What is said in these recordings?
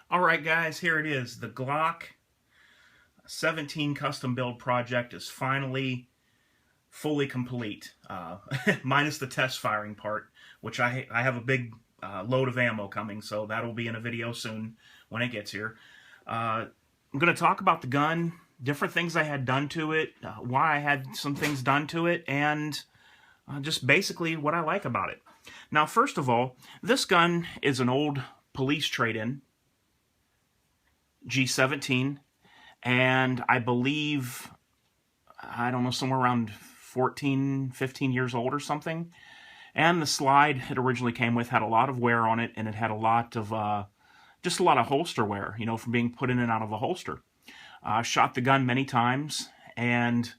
Alright guys, here it is. The Glock 17 custom build project is finally fully complete, minus the test firing part, which I have a big load of ammo coming, so that'll be in a video soon when it gets here. I'm going to talk about the gun, different things I had done to it, why I had some things done to it, and just basically what I like about it. Now, first of all, this gun is an old police trade-in, G17, and I believe, I don't know, somewhere around 14, 15 years old or something. And the slide it originally came with had a lot of wear on it, and it had a lot of, just a lot of holster wear, you know, from being put in and out of a holster. Shot the gun many times, and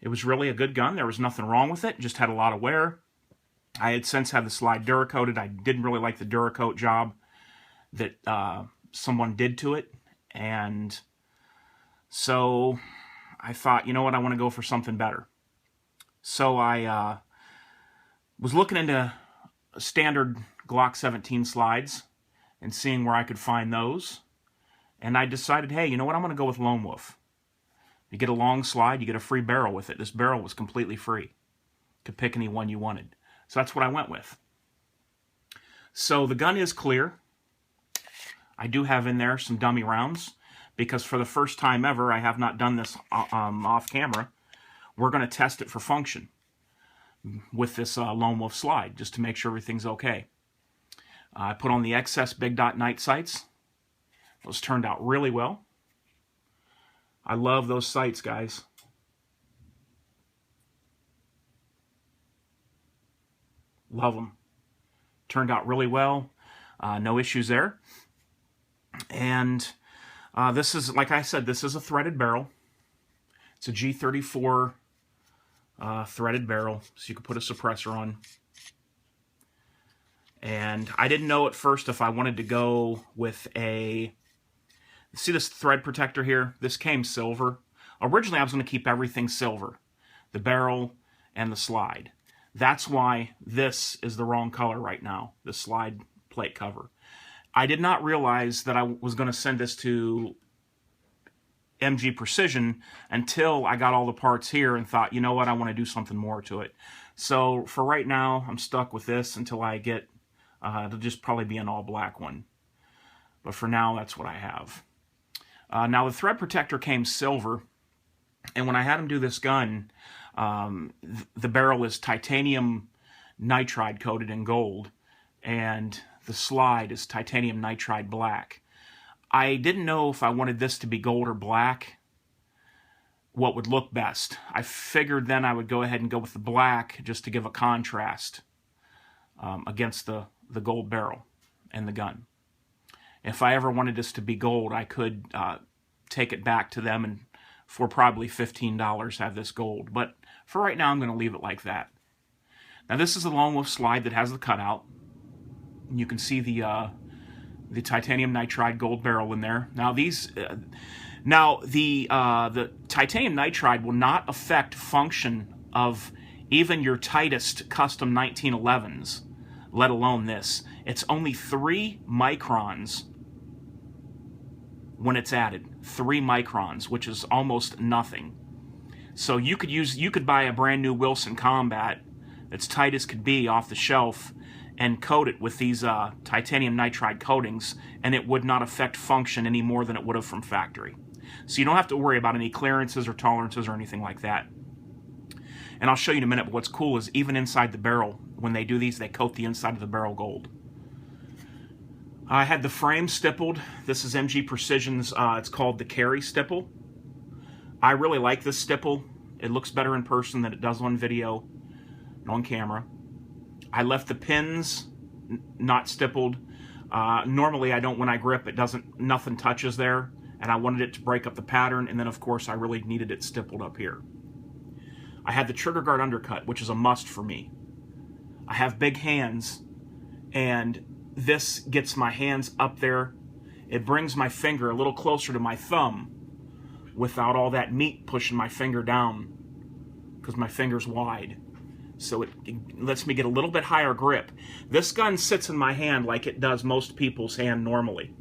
it was really a good gun. There was nothing wrong with it, just had a lot of wear. I had since had the slide Duracoated. I didn't really like the Duracoat job that someone did to it, and so I thought, you know what, I want to go for something better. So I was looking into standard Glock 17 slides and seeing where I could find those, and I decided, hey, you know what, I'm going to go with Lone Wolf. You get a long slide, you get a free barrel with it. This barrel was completely free. You could pick any one you wanted. So that's what I went with. So the gun is clear. I do have in there some dummy rounds, because for the first time ever, I have not done this off camera. We're going to test it for function with this Lone Wolf slide, just to make sure everything's okay. I put on the XS Big Dot night sights. Those turned out really well. I love those sights, guys. Love them. Turned out really well. No issues there. And this is, like I said, this is a threaded barrel. It's a G34 threaded barrel, so you can put a suppressor on. And I didn't know at first if I wanted to go with a... See this thread protector here? This came silver. Originally, I was going to keep everything silver. The barrel and the slide. That's why this is the wrong color right now, the slide plate cover. I did not realize that I was going to send this to MG Precision until I got all the parts here and thought, you know what, I want to do something more to it. So for right now, I'm stuck with this until I get, it'll just probably be an all black one. But for now, that's what I have. Now the thread protector came silver, and when I had him do this gun, the barrel is titanium nitride coated in gold, and the slide is titanium nitride black. I didn't know if I wanted this to be gold or black, what would look best. I figured then I would go ahead and go with the black just to give a contrast against the gold barrel and the gun. If I ever wanted this to be gold, I could take it back to them and for probably $15 have this gold. But for right now, I'm going to leave it like that. Now this is the Lone Wolf slide that has the cutout. You can see the titanium nitride gold barrel in there. Now these, the titanium nitride will not affect function of even your tightest custom 1911s, let alone this. It's only 3 microns when it's added. 3 microns, which is almost nothing. So you could buy a brand new Wilson Combat that's tight as could be off the shelf and coat it with these titanium nitride coatings, and it would not affect function any more than it would have from factory. So you don't have to worry about any clearances or tolerances or anything like that. And I'll show you in a minute, but what's cool is even inside the barrel, when they do these, they coat the inside of the barrel gold. I had the frame stippled. This is MG Precision's, it's called the Carry Stipple. I really like this stipple. It looks better in person than it does on video and on camera. I left the pins not stippled. Normally I don't, when I grip, nothing touches there, and I wanted it to break up the pattern, and then of course I really needed it stippled up here. I had the trigger guard undercut, which is a must for me. I have big hands, and this gets my hands up there. It brings my finger a little closer to my thumb without all that meat pushing my finger down, because my finger's wide. So it lets me get a little bit higher grip. This gun sits in my hand like it does most people's hand normally.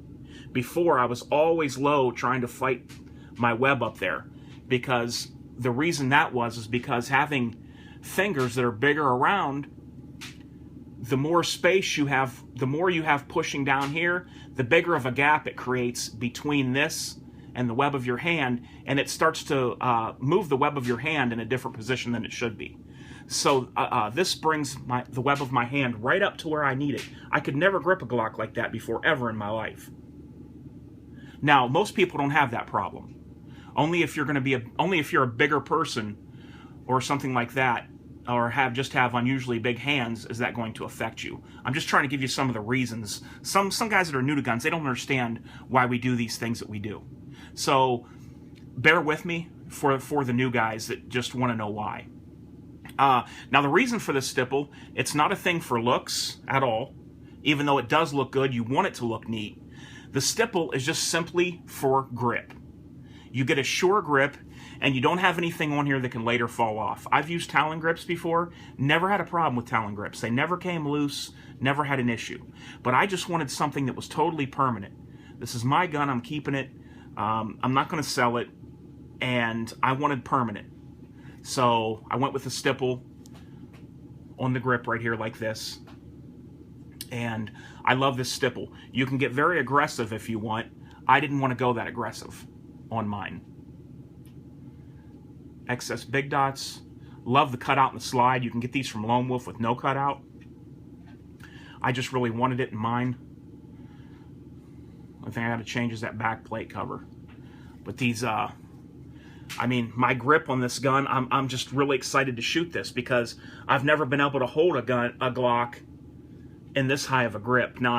Before, I was always low trying to fight my web up there, because the reason that was is because having fingers that are bigger around, the more space you have, the more you have pushing down here, the bigger of a gap it creates between this and the web of your hand, and it starts to move the web of your hand in a different position than it should be. So this brings the web of my hand right up to where I need it. I could never grip a Glock like that before, ever in my life. Now, most people don't have that problem. Only if you're going to be only if you're a bigger person or something like that, or just have unusually big hands, is that going to affect you. I'm just trying to give you some of the reasons. Some guys that are new to guns, they don't understand why we do these things that we do. So bear with me for the new guys that just want to know why. Now, the reason for this stipple, it's not a thing for looks at all. Even though it does look good, you want it to look neat. The stipple is just simply for grip. You get a sure grip, and you don't have anything on here that can later fall off. I've used Talon grips before, never had a problem with Talon grips. They never came loose, never had an issue. But I just wanted something that was totally permanent. This is my gun, I'm keeping it. I'm not going to sell it, and I wanted permanent. So I went with a stipple on the grip right here like this. And I love this stipple. You can get very aggressive if you want. I didn't want to go that aggressive on mine. Excess big dots. Love the cutout and the slide. You can get these from Lone Wolf with no cutout. I just really wanted it in mine. The only thing I got to change is that back plate cover. But these, I mean, my grip on this gun, I'm just really excited to shoot this, because I've never been able to hold a Glock in this high of a grip. Now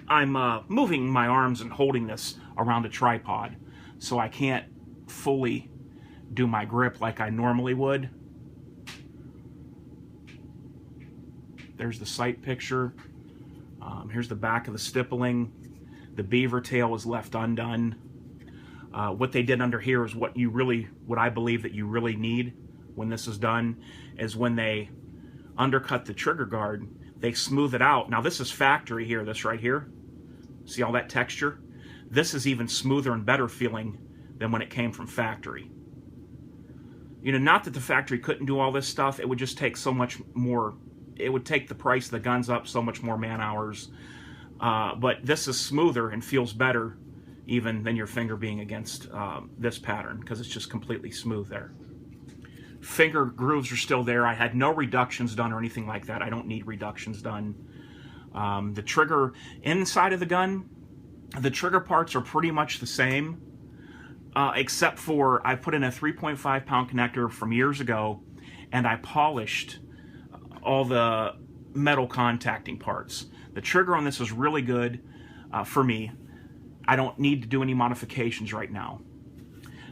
I'm moving my arms and holding this around a tripod, so I can't fully do my grip like I normally would. There's the sight picture. Here's the back of the stippling. The beaver tail is left undone. What they did under here is what I believe that you really need when this is done, is when they undercut the trigger guard, they smooth it out. Now this is factory here, this right here. See all that texture? This is even smoother and better feeling than when it came from factory. You know, not that the factory couldn't do all this stuff, it would just take so much more, it would take the price of the guns up so much more man hours. But this is smoother and feels better even than your finger being against this pattern, because it's just completely smooth there. Finger grooves are still there. I had no reductions done or anything like that. I don't need reductions done. The trigger inside of the gun, the trigger parts are pretty much the same, except for I put in a 3.5 pound connector from years ago, and I polished all the metal contacting parts. The trigger on this is really good for me. I don't need to do any modifications right now.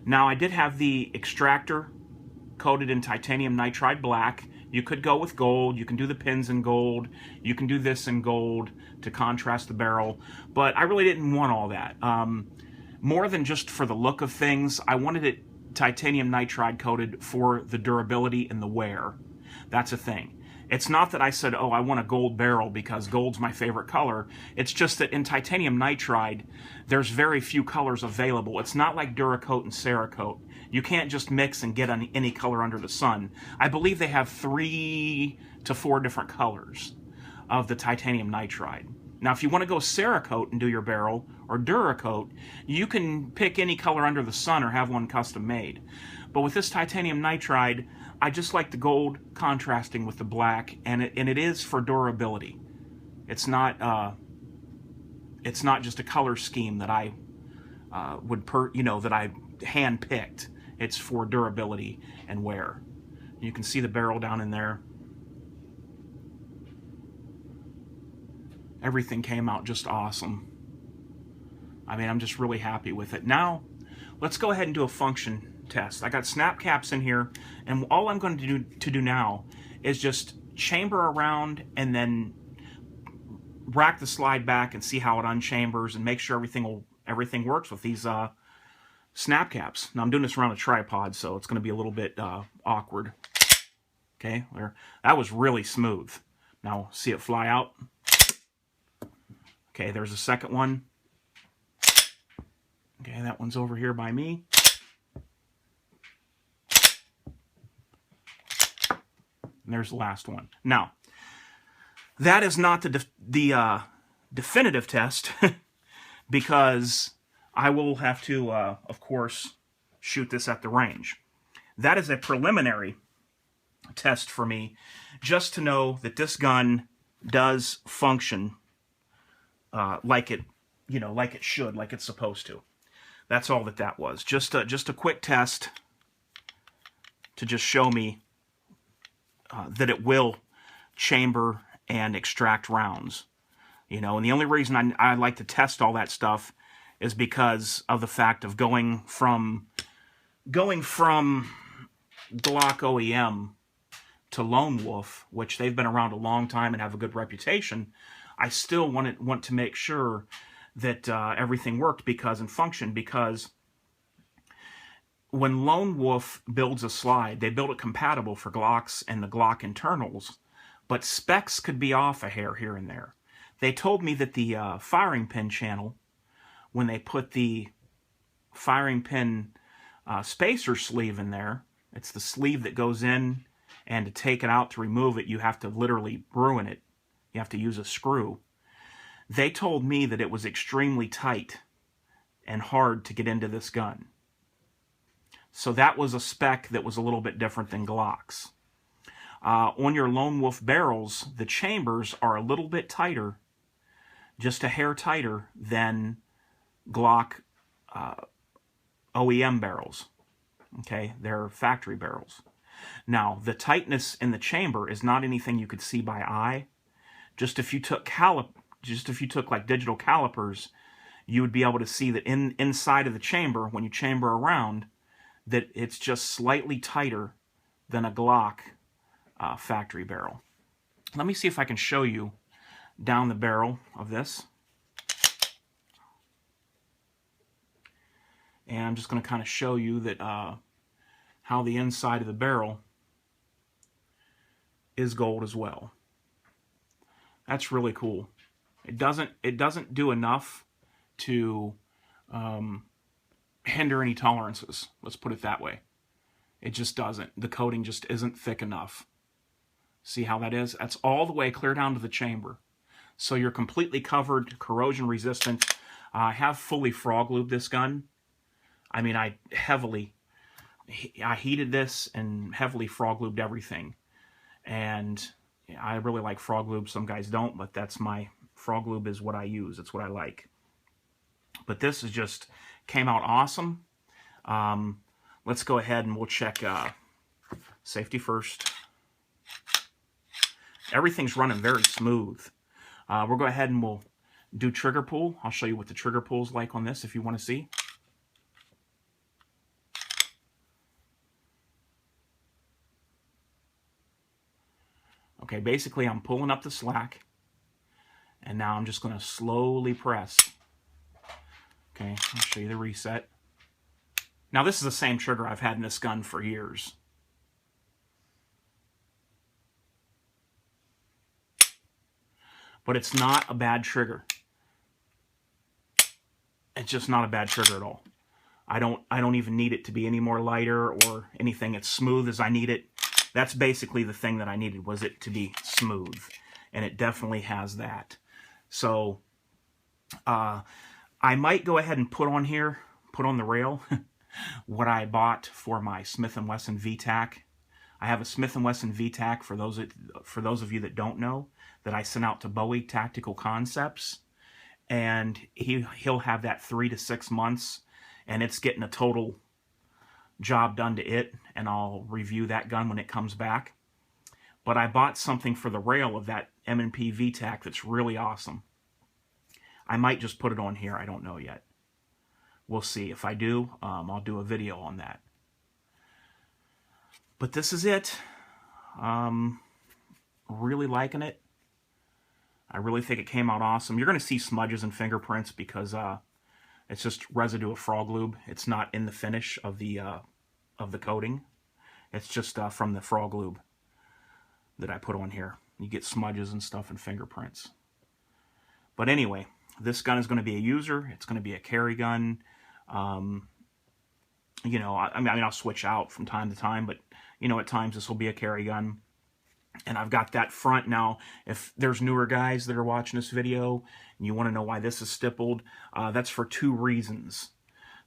Now, I did have the extractor coated in titanium nitride black. You could go with gold. You can do the pins in gold. You can do this in gold to contrast the barrel. But I really didn't want all that. More than just for the look of things, I wanted it titanium nitride coated for the durability and the wear. That's a thing. It's not that I said, oh, I want a gold barrel because gold's my favorite color. It's just that in titanium nitride, there's very few colors available. It's not like Duracoat and Cerakote. You can't just mix and get any color under the sun. I believe they have 3 to 4 different colors of the titanium nitride. Now, if you want to go Cerakote and do your barrel, or Duracoat, you can pick any color under the sun or have one custom made. But with this titanium nitride, I just like the gold contrasting with the black, and it is for durability. It's not just a color scheme that I that I hand picked. It's for durability and wear. You can see the barrel down in there. Everything came out just awesome. I mean, I'm just really happy with it. Now, let's go ahead and do a function test. I got snap caps in here, and all I'm going to do now is just chamber around and then rack the slide back and see how it unchambers and make sure everything works with these snap caps. Now I'm doing this around a tripod, so it's going to be a little bit awkward. Okay, there. That was really smooth. Now see it fly out. Okay, there's a second one. Okay, that one's over here by me. And there's the last one. Now, that is not the definitive test because I will have to, of course, shoot this at the range. That is a preliminary test for me, just to know that this gun does function like it, like it should, like it's supposed to. That's all that was. Just a quick test to just show me that it will chamber and extract rounds. And the only reason I like to test all that stuff is because of the fact of going from Glock OEM to Lone Wolf, which they've been around a long time and have a good reputation. I still want to make sure that everything worked and functioned, because when Lone Wolf builds a slide, they build it compatible for Glocks and the Glock internals, but specs could be off a hair here and there. They told me that the firing pin channel, when they put the firing pin spacer sleeve in there, it's the sleeve that goes in, and to take it out, to remove it, you have to literally ruin it. You have to use a screw. They told me that it was extremely tight and hard to get into this gun. So that was a spec that was a little bit different than Glock's. On your Lone Wolf barrels, the chambers are a little bit tighter, just a hair tighter than Glock OEM barrels. Okay, they're factory barrels. Now, the tightness in the chamber is not anything you could see by eye. Just if you took like digital calipers, you would be able to see that inside of the chamber, when you chamber around, that it's just slightly tighter than a Glock factory barrel. Let me see if I can show you down the barrel of this. And I'm just going to kind of show you that how the inside of the barrel is gold as well. That's really cool. It doesn't do enough to hinder any tolerances. Let's put it that way. It just doesn't. The coating just isn't thick enough. See how that is? That's all the way clear down to the chamber. So you're completely covered, corrosion resistant. I have fully frog lubed this gun. I mean, I heated this and heavily frog lubed everything. And I really like frog lube. Some guys don't, but that's my frog lube is what I use. It's what I like. But this is just came out awesome. Let's go ahead and we'll check safety first. Everything's running very smooth. We'll go ahead and we'll do trigger pull. I'll show you what the trigger pull is like on this if you want to see. Okay, basically I'm pulling up the slack, and now I'm just going to slowly press. Okay, I'll show you the reset. Now this is the same trigger I've had in this gun for years. But it's not a bad trigger. It's just not a bad trigger at all. I don't even need it to be any more lighter or anything. It's smooth as I need it. That's basically the thing that I needed, was it to be smooth. And it definitely has that. So I might go ahead and put on the rail, what I bought for my Smith & Wesson VTAC. I have a Smith & Wesson VTAC, for those of you that don't know, that I sent out to Bowie Tactical Concepts. And he'll have that 3 to 6 months, and it's getting a total job done to it, and I'll review that gun when it comes back. But I bought something for the rail of that M&P VTAC that's really awesome. I might just put it on here. I don't know yet. We'll see. If I do, I'll do a video on that. But this is it. Really liking it. I really think it came out awesome. You're going to see smudges and fingerprints because it's just residue of frog lube. It's not in the finish of the coating. It's just from the frog lube that I put on here. You get smudges and stuff and fingerprints. But anyway, this gun is going to be a user. It's going to be a carry gun. You know, I mean, I'll switch out from time to time, but, you know, at times this will be a carry gun. And I've got that front now. If there's newer guys that are watching this video and you want to know why this is stippled, that's for two reasons.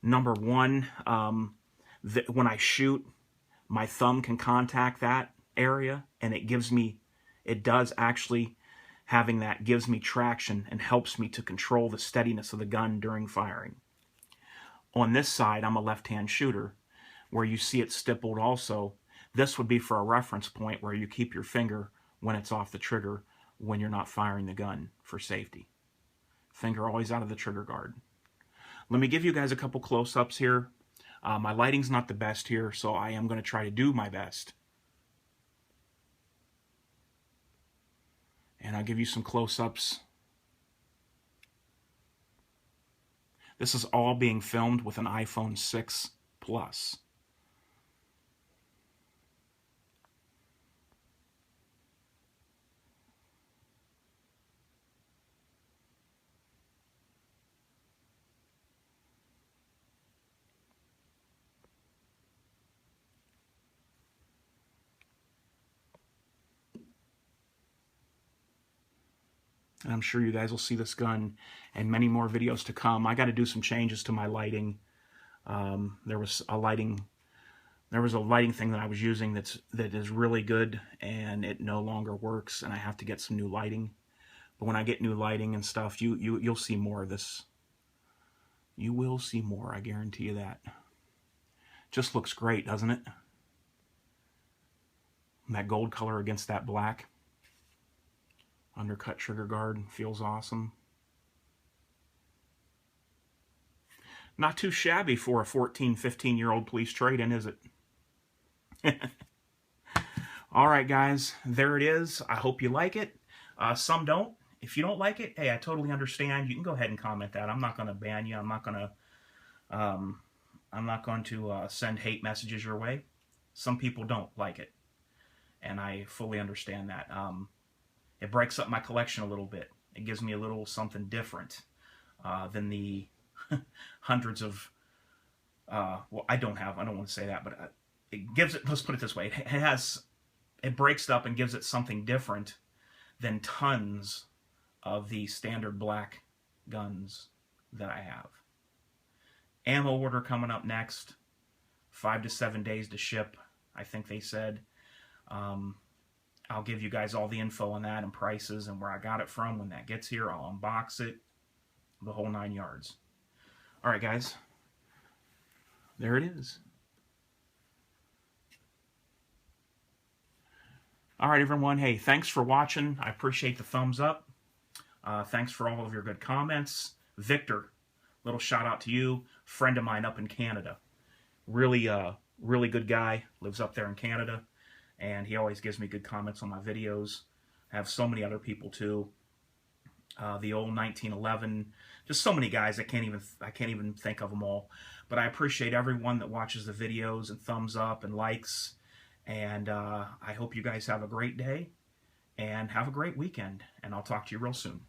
Number one, when I shoot, my thumb can contact that area, and it does actually, having that gives me traction and helps me to control the steadiness of the gun during firing. On this side, I'm a left-hand shooter, where you see it stippled also. This would be for a reference point where you keep your finger when it's off the trigger when you're not firing the gun for safety. Finger always out of the trigger guard. Let me give you guys a couple close-ups here. My lighting's not the best here, so I am going to try to do my best. And I'll give you some close-ups. This is all being filmed with an iPhone 6 Plus. And I'm sure you guys will see this gun and many more videos to come. I got to do some changes to my lighting. There was a lighting thing that I was using that is really good, and it no longer works, and I have to get some new lighting. But when I get new lighting and stuff, you'll see more of this. You will see more, I guarantee you that. Just looks great, doesn't it? And that gold color against that black. Undercut trigger guard feels awesome. Not too shabby for a 14, 15-year-old police trade-in, is it? All right, guys, there it is. I hope you like it. Some don't. If you don't like it, hey, I totally understand. You can go ahead and comment that. I'm not going to ban you. I'm not going to send hate messages your way. Some people don't like it, and I fully understand that. It breaks up my collection a little bit. It gives me a little something different than the hundreds of, well, I don't want to say that, but it gives it, let's put it this way, it breaks it up and gives it something different than tons of the standard black guns that I have. Ammo order coming up next, 5 to 7 days to ship, I think they said. I'll give you guys all the info on that and prices and where I got it from when that gets here. I'll unbox it, the whole 9 yards. All right, guys. There it is. All right, everyone. Hey, thanks for watching. I appreciate the thumbs up. Thanks for all of your good comments. Victor, little shout out to you. Friend of mine up in Canada. Really good guy. Lives up there in Canada. And he always gives me good comments on my videos. I have so many other people too. The old 1911, just so many guys. I can't even think of them all. But I appreciate everyone that watches the videos and thumbs up and likes. And I hope you guys have a great day and have a great weekend. And I'll talk to you real soon.